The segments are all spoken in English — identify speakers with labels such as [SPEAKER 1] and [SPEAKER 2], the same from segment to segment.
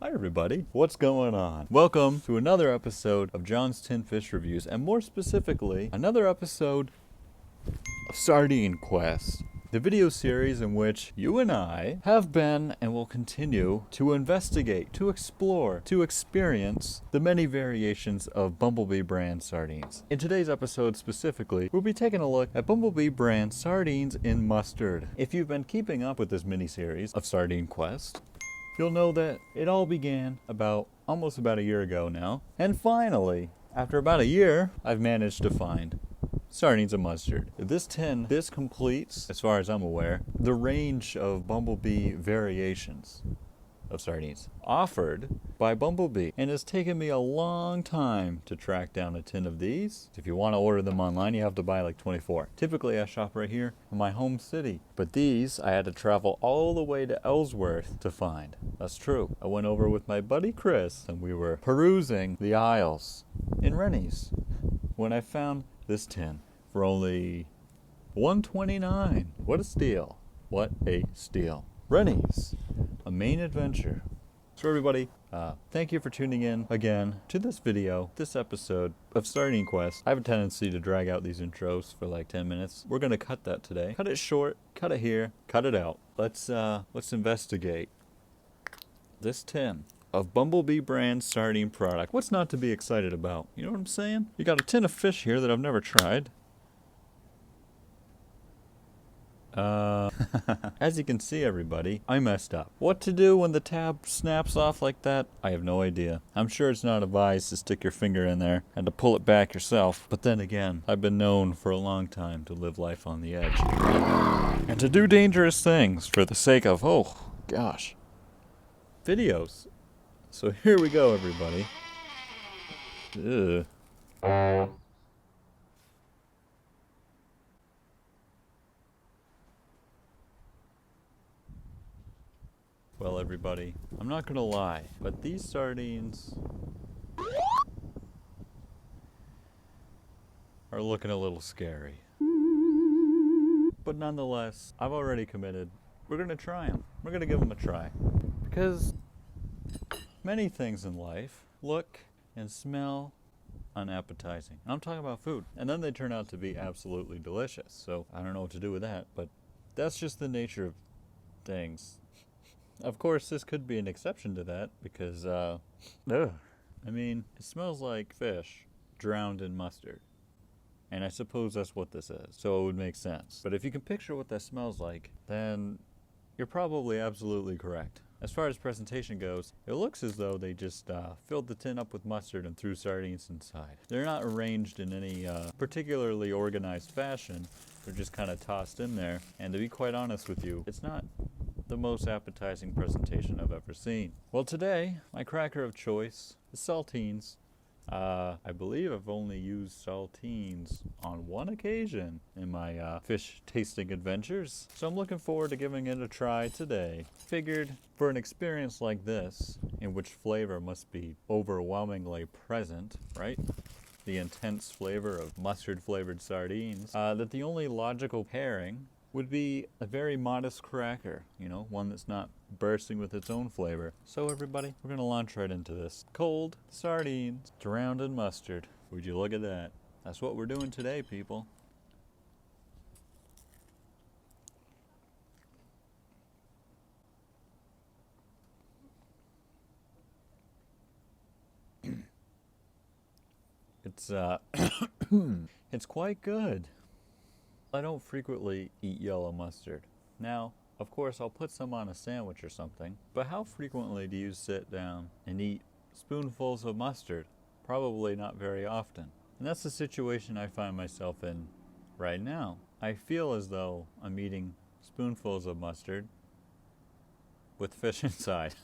[SPEAKER 1] Hi everybody, what's going on? Welcome to another episode of John's Tin Fish Reviews, and more specifically, another episode of Sardine Quest, the video series in which you and I have been and will continue to investigate, to explore, to experience the many variations of Bumble Bee brand sardines. In today's episode specifically, we'll be taking a look at Bumble Bee brand sardines in mustard. If you've been keeping up with this mini-series of Sardine Quest, you'll know that it all began almost about a year ago now. And finally, after about a year, I've managed to find sardines and mustard. This completes, as far as I'm aware, the range of Bumble Bee variations of sardines offered by Bumble Bee. And it's taken me a long time to track down a tin of these. If you want to order them online, you have to buy like 24. Typically I shop right here in my home city, but these I had to travel all the way to Ellsworth to find. That's true. I went over with my buddy Chris and we were perusing the aisles in Rennie's when I found this tin for only $1.29. What a steal. What a steal. Rennie's, a main adventure. So everybody, thank you for tuning in again to this video, this episode of Sardine Quest. I have a tendency to drag out these intros for like 10 minutes. We're gonna cut that today. Cut it short, cut it here, cut it out. Let's investigate this tin of Bumble Bee brand sardine product. What's not to be excited about? You know what I'm saying? You got a tin of fish here that I've never tried. As you can see, everybody, I messed up. What to do when the tab snaps off like that? I have no idea. I'm sure it's not advised to stick your finger in there and to pull it back yourself. But then again, I've been known for a long time to live life on the edge. And to do dangerous things for the sake of, oh, gosh, videos. So here we go, everybody. Ugh. Well, everybody, I'm not gonna lie, but these sardines are looking a little scary. But nonetheless, I've already committed. We're gonna try them. We're gonna give them a try. Because many things in life look and smell unappetizing. I'm talking about food. And then they turn out to be absolutely delicious. So I don't know what to do with that, but that's just the nature of things. Of course, this could be an exception to that because, I mean, it smells like fish drowned in mustard. And I suppose that's what this is, so it would make sense. But if you can picture what that smells like, then you're probably absolutely correct. As far as presentation goes, it looks as though they just filled the tin up with mustard and threw sardines inside. They're not arranged in any particularly organized fashion. They're just kind of tossed in there. And to be quite honest with you, it's not the most appetizing presentation I've ever seen. Well, today, my cracker of choice is saltines. I believe I've only used saltines on one occasion in my fish tasting adventures, so I'm looking forward to giving it a try today. Figured for an experience like this, in which flavor must be overwhelmingly present, right? The intense flavor of mustard-flavored sardines, that the only logical pairing would be a very modest cracker, you know, one that's not bursting with its own flavor. So everybody, we're gonna launch right into this. Cold sardines drowned in mustard. Would you look at that? That's what we're doing today, people. It's it's quite good. I don't frequently eat yellow mustard. Now, of course, I'll put some on a sandwich or something, but how frequently do you sit down and eat spoonfuls of mustard? Probably not very often. And that's the situation I find myself in right now. I feel as though I'm eating spoonfuls of mustard with fish inside.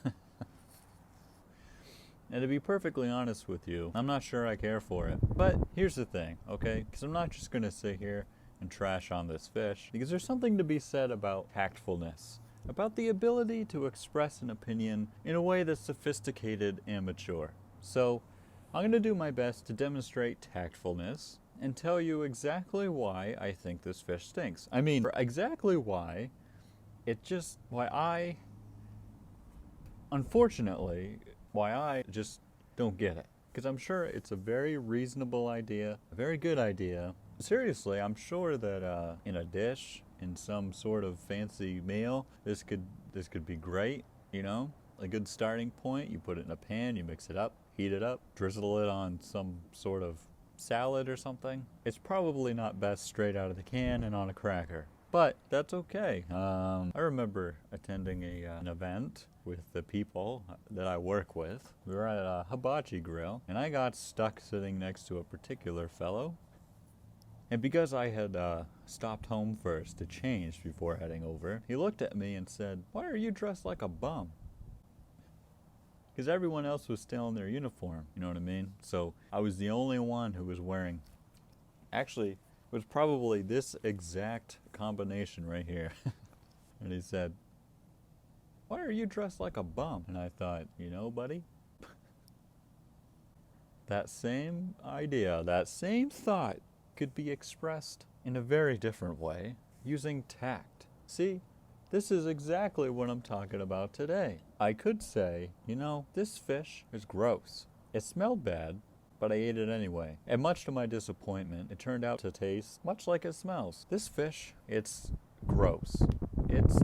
[SPEAKER 1] And to be perfectly honest with you, I'm not sure I care for it. But here's the thing, okay? Because I'm not just going to sit here and trash on this fish, because there's something to be said about tactfulness, about the ability to express an opinion in a way that's sophisticated and mature. So I'm going to do my best to demonstrate tactfulness and tell you exactly why I think this fish stinks. I mean, exactly why I unfortunately why I just don't get it. Because I'm sure it's a very reasonable idea, a very good idea. Seriously, I'm sure that in a dish, in some sort of fancy meal, this could be great, you know? A good starting point. You put it in a pan, you mix it up, heat it up, drizzle it on some sort of salad or something. It's probably not best straight out of the can and on a cracker, but that's okay. I remember attending an event with the people that I work with. We were at a hibachi grill, and I got stuck sitting next to a particular fellow. And because I had stopped home first to change before heading over, he looked at me and said, "Why are you dressed like a bum?" Because everyone else was still in their uniform, you know what I mean? So I was the only one who was wearing, actually, it was probably this exact combination right here. And he said, "Why are you dressed like a bum?" And I thought, you know, buddy, that same idea, that same thought could be expressed in a very different way using tact. See? This is exactly what I'm talking about today. I could say, you know, this fish is gross. It smelled bad, but I ate it anyway. And much to my disappointment, it turned out to taste much like it smells. This fish, it's gross. It's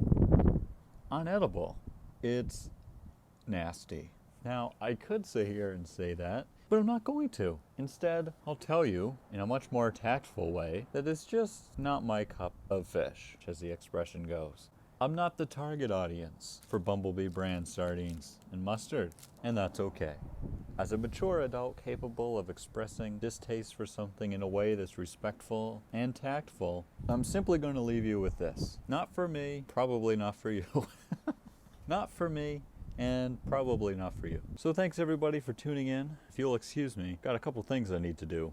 [SPEAKER 1] unedible. It's nasty. Now, I could sit here and say that, but I'm not going to. Instead, I'll tell you, in a much more tactful way, that it's just not my cup of fish, as the expression goes. I'm not the target audience for Bumble Bee brand sardines and mustard, and that's okay. As a mature adult capable of expressing distaste for something in a way that's respectful and tactful, I'm simply going to leave you with this. Not for me, probably not for you. Not for me, and probably not for you. So thanks everybody for tuning in. If you'll excuse me, got a couple things I need to do.